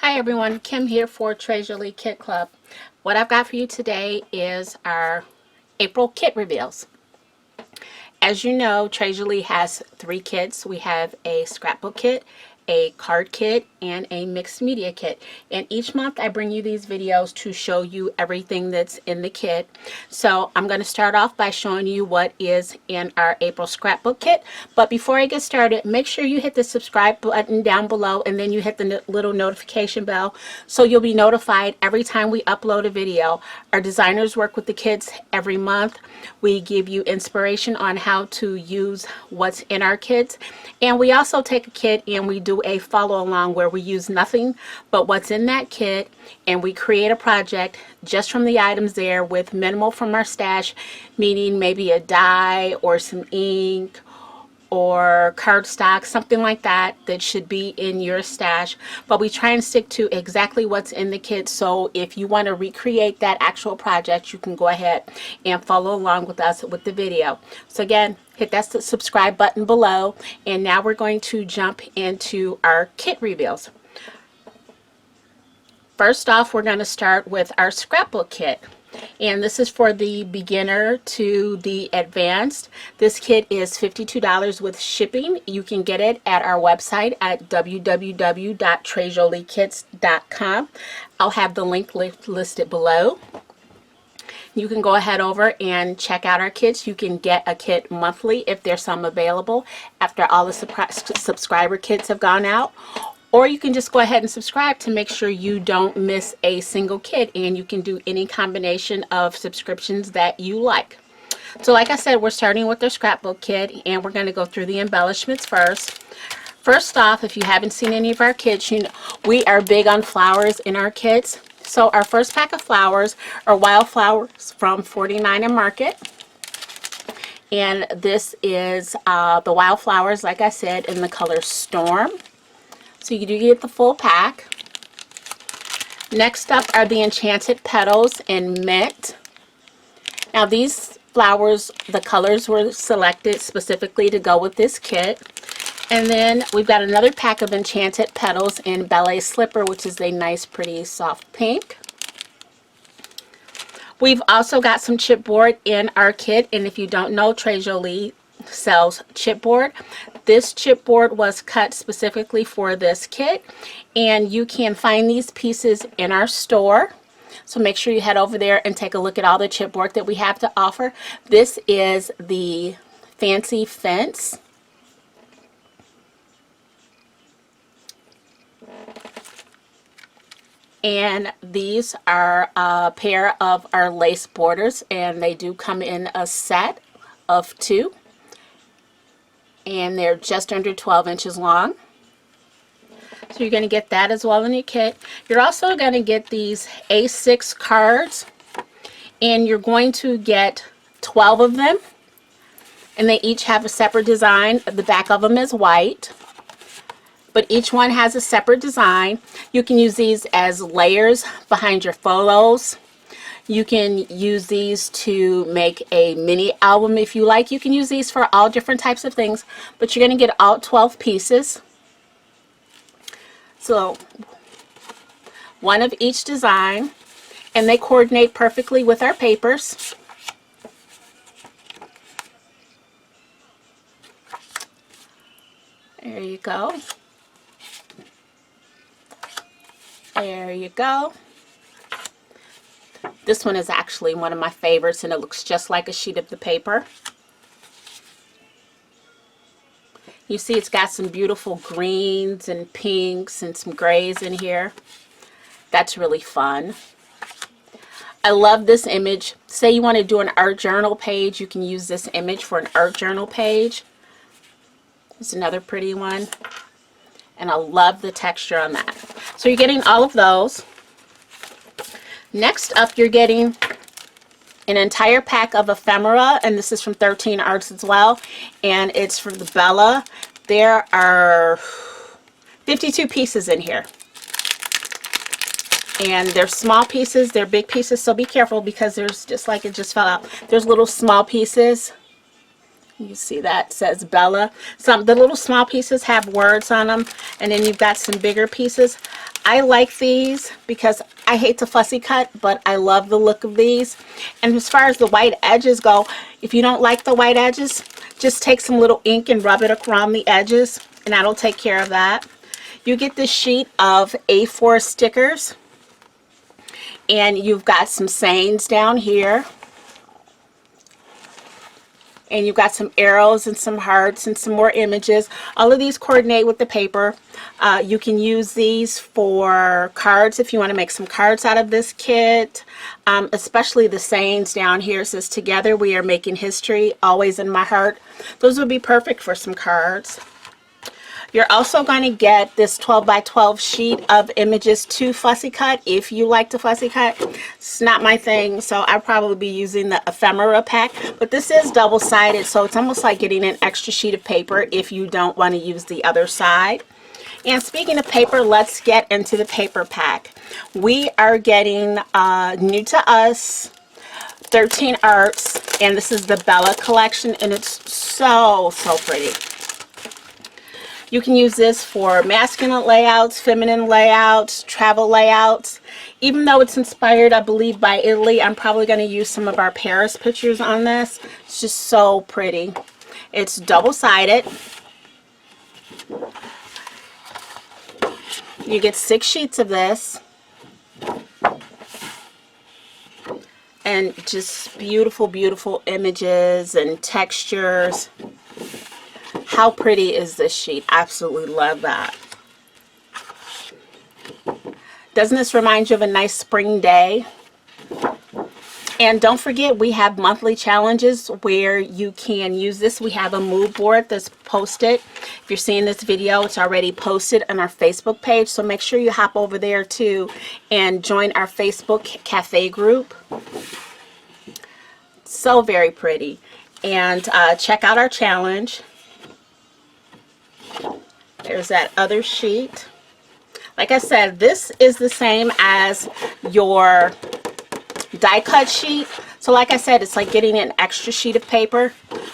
Hi everyone, Kim here for Treasure Lee Kit Club. What I've got for you today is our April kit reveals. As you know, Treasure Lee has 3 kits. We have a scrapbook kit, a card kit, and a mixed media kit. And each month I bring you these videos to show you everything that's in the kit. So I'm going to start off by showing you what is in our April scrapbook kit. But before I get started, make sure you hit the subscribe button down below and then you hit the little notification bell so you'll be notified every time we upload a video. Our designers work with the kids every month. We give you inspiration on how to use what's in our kits. And we also take a kit and we do a follow along where we use nothing but what's in that kit, and we create a project just from the items there with minimal from our stash, meaning maybe a die or some ink or cardstock, something like that that should be in your stash. But we try and stick to exactly what's in the kit, so if you want to recreate that actual project, you can go ahead and follow along with us with the video. So again, hit that subscribe button below, and now we're going to jump into our kit reveals. First off, we're going to start with our scrapbook kit. And this is for the beginner to the advanced. This kit is $52 with shipping. You can get it at our website at www.treasureleekits.com. I'll have the link listed below. You can go ahead over and check out our kits. You can get a kit monthly if there's some available after all the subscriber kits have gone out. Or you can just go ahead and subscribe to make sure you don't miss a single kit, and you can do any combination of subscriptions that you like. So like I said, we're starting with the scrapbook kit, and we're going to go through the embellishments first. First off, if you haven't seen any of our kits, you know we are big on flowers in our kits. So our first pack of flowers are wildflowers from 49 and Market. And this is the wildflowers, like I said, in the color Storm. So you do get the full pack. Next up are the Enchanted Petals in Mint. Now these flowers, the colors were selected specifically to go with this kit. And then we've got another pack of Enchanted Petals in Ballet Slipper, which is a nice, pretty, soft pink. We've also got some chipboard in our kit, and if you don't know, Treasure Lee sells chipboard. This chipboard was cut specifically for this kit, and you can find these pieces in our store. So make sure you head over there and take a look at all the chipboard that we have to offer. This is the Fancy Fence. And these are a pair of our lace borders, and they do come in a set of 2. And they're just under 12 inches long. So you're going to get that as well in your kit. You're also going to get these A6 cards, and you're going to get 12 of them, and they each have a separate design. The back of them is white, but each one has a separate design. You can use these as layers behind your photos. You can use these to make a mini album if you like. You can use these for all different types of things, but you're going to get all 12 pieces. So one of each design, and they coordinate perfectly with our papers. There you go. There you go. This one is actually one of my favorites, and it looks just like a sheet of the paper. You see it's got some beautiful greens and pinks and some grays in here. That's really fun. I love this image. Say you want to do an art journal page, you can use this image for an art journal page. There's another pretty one. And I love the texture on that. So you're getting all of those. Next up, you're getting an entire pack of ephemera, and this is from 13 Arts as well, and it's from the Bella. There are 52 pieces in here, and they're small pieces, they're big pieces, so be careful because there's, just like it just fell out, there's little small pieces. You see that says Bella. The little small pieces have words on them, and then you've got some bigger pieces. I like these because I hate to fussy cut, but I love the look of these. And as far as the white edges go, if you don't like the white edges, just take some little ink and rub it around the edges, and that'll take care of that. You get this sheet of A4 stickers, and you've got some sayings down here. And you've got some arrows and some hearts and some more images. All of these coordinate with the paper. You can use these for cards if you want to make some cards out of this kit. Especially the sayings down here. It says, "Together we are making history, always in my heart." Those would be perfect for some cards. You're also going to get this 12 by 12 sheet of images to fussy cut if you like to fussy cut. It's not my thing, so I'll probably be using the ephemera pack. But this is double-sided, so it's almost like getting an extra sheet of paper if you don't want to use the other side. And speaking of paper, let's get into the paper pack. We are getting new to us 13 Arts, and this is the Bella collection, and it's so pretty. You can use this for masculine layouts, feminine layouts, travel layouts. Even though it's inspired, I believe, by Italy, I'm probably going to use some of our Paris pictures on this. It's just so pretty. It's double-sided. You get 6 sheets of this. And just beautiful, beautiful images and textures. How pretty is this sheet? Absolutely love that. Doesn't this remind you of a nice spring day? And don't forget, we have monthly challenges where you can use this. We have a mood board that's posted. If you're seeing this video, it's already posted on our Facebook page. So make sure you hop over there too and join our Facebook cafe group. So very pretty. And check out our challenge. There's that other sheet. Like I said, this is the same as your die cut sheet. So like I said, it's like getting an extra sheet of paper.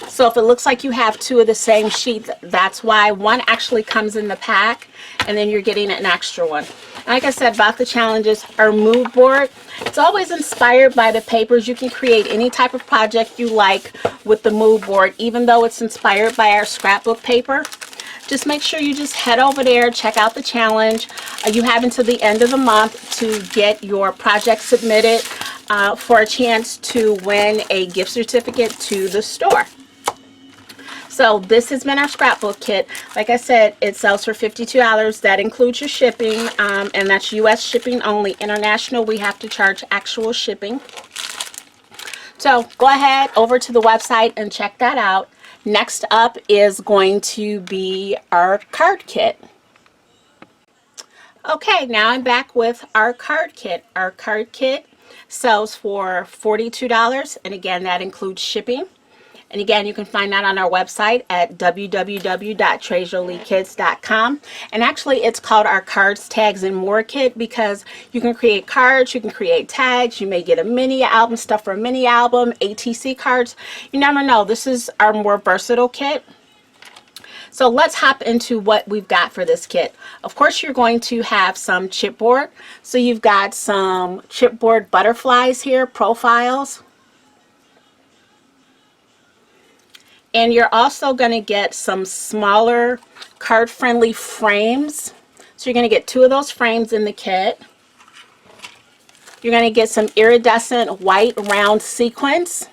So if it looks like you have 2 of the same sheet, that's why. One actually comes in the pack, and then you're getting an extra one. Like I said about the challenges, our mood board, it's always inspired by the papers. You can create any type of project you like with the mood board, even though it's inspired by our scrapbook paper. Just make sure you just head over there, check out the challenge. You have until the end of the month to get your project submitted for a chance to win a gift certificate to the store. So this has been our scrapbook kit. Like I said, it sells for $52. That includes your shipping, and that's U.S. shipping only. International, we have to charge actual shipping. So go ahead over to the website and check that out. Next up is going to be our card kit. Okay, now I'm back with our card kit. Our card kit sells for $42, and again, that includes shipping. And again, you can find that on our website at www.treasurelykids.com. And actually, it's called our Cards, Tags, and More kit because you can create cards, you can create tags, you may get a mini album, stuff for a mini album, ATC cards. You never know. This is our more versatile kit. So let's hop into what we've got for this kit. Of course, you're going to have some chipboard. So you've got some chipboard butterflies here, profiles. And you're also going to get some smaller card-friendly frames. So you're going to get 2 of those frames in the kit. You're going to get some iridescent white round sequins.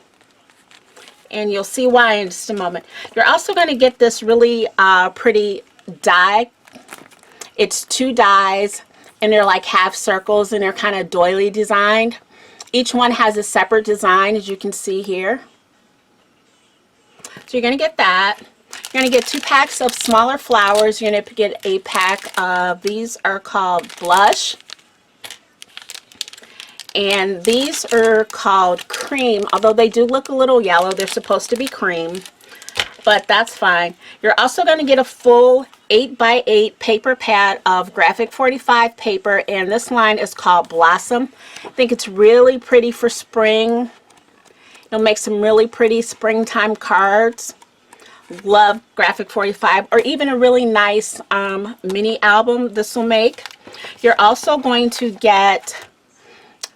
And you'll see why in just a moment. You're also going to get this really pretty die. It's 2 dies, and they're like half circles, and they're kind of doily designed. Each one has a separate design, as you can see here. So you're going to get that. You're going to get 2 packs of smaller flowers. You're going to get a pack of, these are called Blush. And these are called Cream. Although they do look a little yellow, they're supposed to be cream. But that's fine. You're also going to get a full 8x8 paper pad of graphic 45 paper. And this line is called Blossom. I think it's really pretty for spring. It'll make some really pretty springtime cards. Love graphic 45, or even a really nice mini album this will make. You're also going to get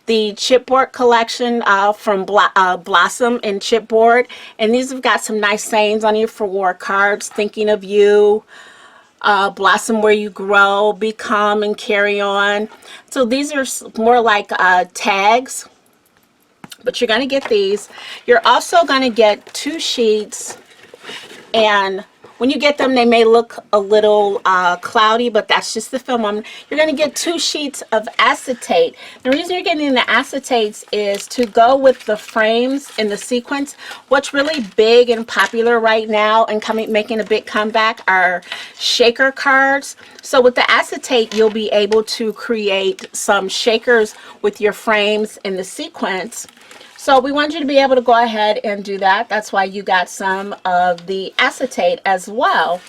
the chipboard collection from Blossom and Chipboard, and these have got some nice sayings on here for cards. Thinking of you, blossom where you grow, be calm and carry on. So these are more like tags, but you're going to get these. You're also going to get 2 sheets, and when you get them, they may look a little cloudy, but that's just the film. You're going to get 2 sheets of acetate. The reason you're getting the acetates is to go with the frames in the sequence. What's really big and popular right now and making a big comeback are shaker cards. So with the acetate, you'll be able to create some shakers with your frames in the sequence. So we want you to be able to go ahead and do that. That's why you got some of the acetate as well.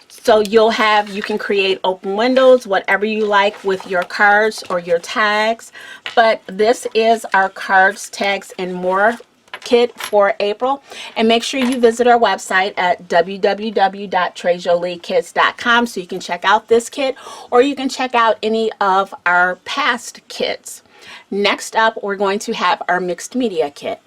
So you can create open windows, whatever you like with your cards or your tags. But this is our cards, tags, and more kit for April. And make sure you visit our website at www.trejoliekits.com so you can check out this kit, or you can check out any of our past kits. Next up, we're going to have our mixed media kit.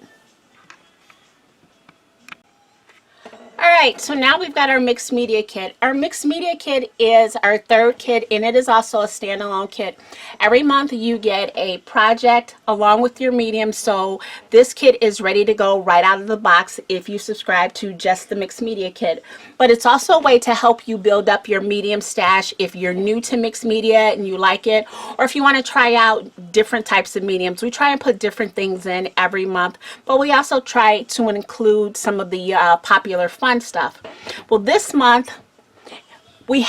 Alright, so now we've got our mixed media kit. Our mixed media kit is our 3rd kit, and it is also a standalone kit. Every month you get a project along with your medium, so this kit is ready to go right out of the box if you subscribe to just the mixed media kit. But it's also a way to help you build up your medium stash if you're new to mixed media and you like it, or if you want to try out different types of mediums. We try and put different things in every month, but we also try to include some of the popular fun stuff. Well, this month we're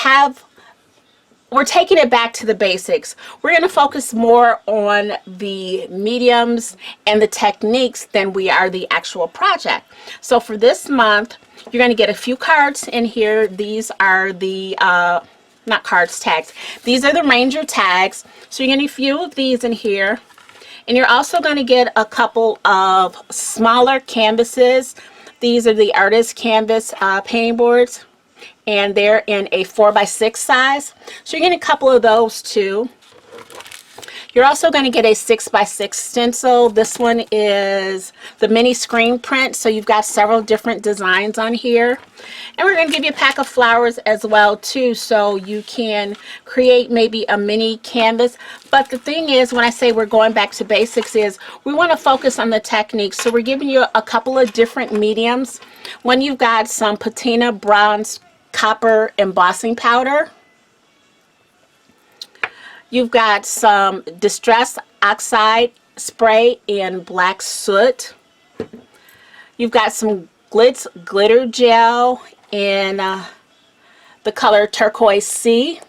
taking it back to the basics. We're going to focus more on the mediums and the techniques than we are the actual project. So for this month, you're going to get a few cards in here. These are the not cards, tags. These are the Ranger tags. So you're going to get a few of these in here, and you're also going to get a couple of smaller canvases. These are the artist canvas painting boards, and they're in a 4x6 size. So you're getting a couple of those too. You're also going to get a 6x6 stencil. This one is the mini screen print, so you've got several different designs on here. And we're going to give you a pack of flowers as well too, so you can create maybe a mini canvas. But the thing is, when I say we're going back to basics, is we want to focus on the techniques. So we're giving you a couple of different mediums. One, you've got some patina, bronze, copper embossing powder. You've got some Distress Oxide spray in black soot. You've got some Glitz glitter gel in the color Turquoise Sea.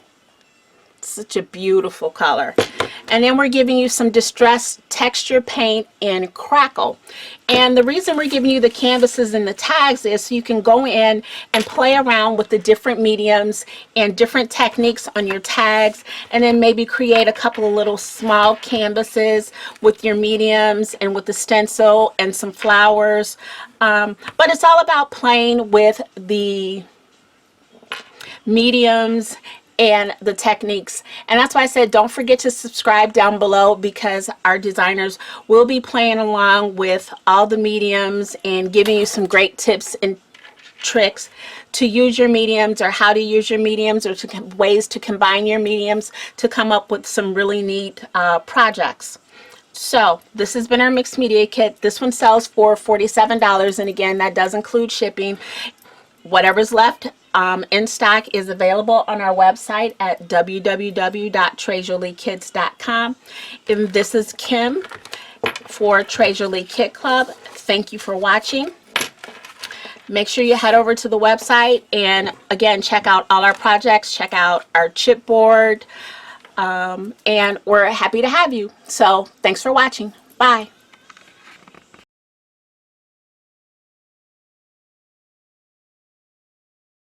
Such a beautiful color. And then we're giving you some Distress Texture paint in Crackle. And the reason we're giving you the canvases and the tags is so you can go in and play around with the different mediums and different techniques on your tags, and then maybe create a couple of little small canvases with your mediums and with the stencil and some flowers. But it's all about playing with the mediums and the techniques. And that's why I said don't forget to subscribe down below, because our designers will be playing along with all the mediums and giving you some great tips and tricks to use your mediums, or how to use your mediums, or ways to combine your mediums to come up with some really neat projects. So this has been our mixed media kit. This one sells for $47, and again, that does include shipping. Whatever's left in stock is available on our website at www.trejoliekits.com. And this is Kim for Treasury Kit Club. Thank you for watching. Make sure you head over to the website and again check out all our projects, check out our chipboard, and we're happy to have you. So thanks for watching. Bye.